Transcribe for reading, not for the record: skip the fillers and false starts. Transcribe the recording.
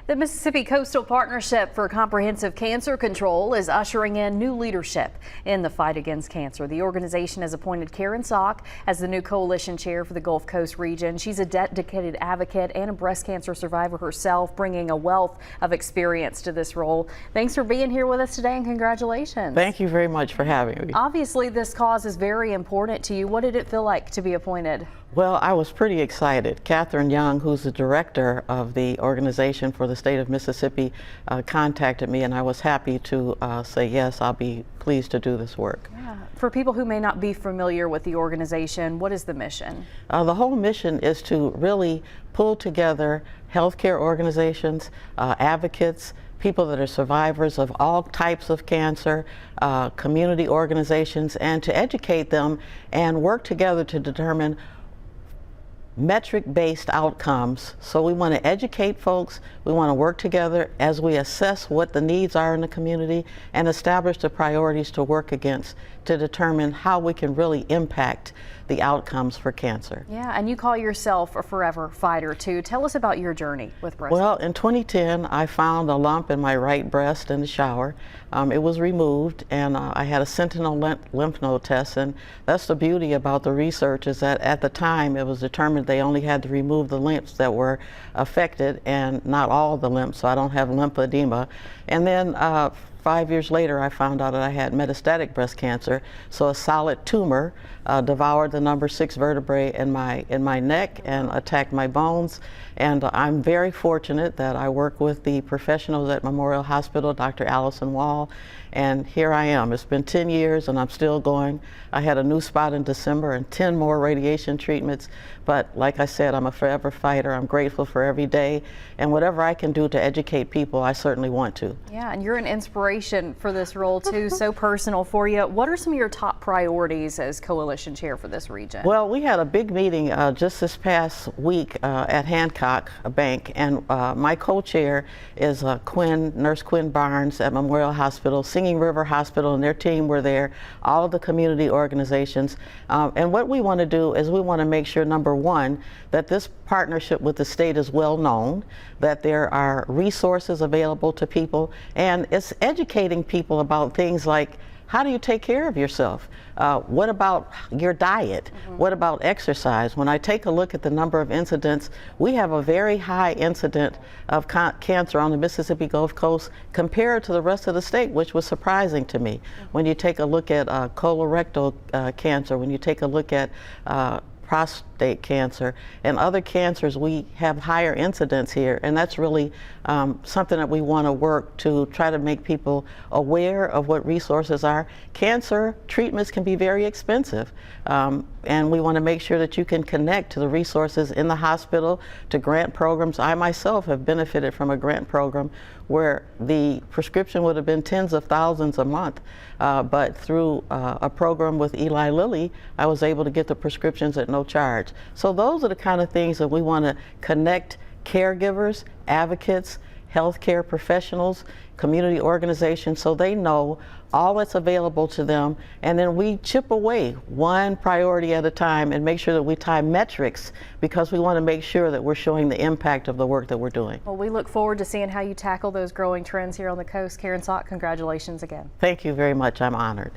The Mississippi Coastal Partnership for Comprehensive Cancer Control is ushering in new leadership in the fight against cancer. The organization has appointed Karen Sock as the new coalition chair for the Gulf Coast region. She's a dedicated advocate and a breast cancer survivor herself, bringing a wealth of experience to this role. Thanks for being here with us today and congratulations. Thank you very much for having me. Obviously, this cause is very important to you. What did it feel like to be appointed? Well, I was pretty excited. Catherine Young, who's the director of the organization for the state of Mississippi, contacted me, and I was happy to say yes, I'll be pleased to do this work. Yeah. For people who may not be familiar with the organization, what is the mission? The whole mission is to really pull together healthcare organizations, advocates, people that are survivors of all types of cancer, community organizations, and to educate them and work together to determine metric-based outcomes. So we want to educate folks, we want to work together as we assess what the needs are in the community and establish the priorities to work against to determine how we can really impact the outcomes for cancer. Yeah, and you call yourself a forever fighter too. Tell us about your journey with breast cancer. Well, in 2010, I found a lump in my right breast in the shower. It was removed, and I had a sentinel lymph node test, and that's the beauty about the research is that at the time it was determined they only had to remove the lymphs that were affected and not all the lymphs, so I don't have lymphedema. And then 5 years later, I found out that I had metastatic breast cancer, so a solid tumor devoured the number 6 vertebrae in my neck and attacked my bones. And I'm very fortunate that I work with the professionals at Memorial Hospital, Dr. Allison Wall, and here I am. It's been 10 years and I'm still going. I had a new spot in December and 10 more radiation treatments, but like I said, I'm a forever fighter. I'm grateful for every day, and whatever I can do to educate people, I certainly want to. Yeah, and you're an inspiration for this role too, so personal for you. What are some of your top priorities as coalition chair for this region? Well, we had a big meeting just this past week at Hancock Bank, and my co-chair is Nurse Quinn Barnes at Memorial Hospital, Singing River Hospital, and their team were there, all of the community organizations. And what we want to do is we want to make sure, number one, that this partnership with the state is well known, that there are resources available to people, and it's educating people about things like, how do you take care of yourself? What about your diet? What about exercise? When I take a look at the number of incidents, we have a very high incident of cancer on the Mississippi Gulf Coast compared to the rest of the state, which was surprising to me. When you take a look at colorectal cancer, when you take a look at prostate cancer and other cancers, we have higher incidence here, and that's really something that we want to work to try to make people aware of what resources are. Cancer treatments can be very expensive, and we want to make sure that you can connect to the resources in the hospital, to grant programs. I myself have benefited from a grant program where the prescription would have been tens of thousands a month, but through a program with Eli Lilly, I was able to get the prescriptions at no charge. So those are the kind of things that we want to connect caregivers, advocates, healthcare professionals, community organizations, so they know all that's available to them, and then we chip away one priority at a time and make sure that we tie metrics, because we want to make sure that we're showing the impact of the work that we're doing. Well, we look forward to seeing how you tackle those growing trends here on the coast. Karen Sock, congratulations again. Thank you very much. I'm honored.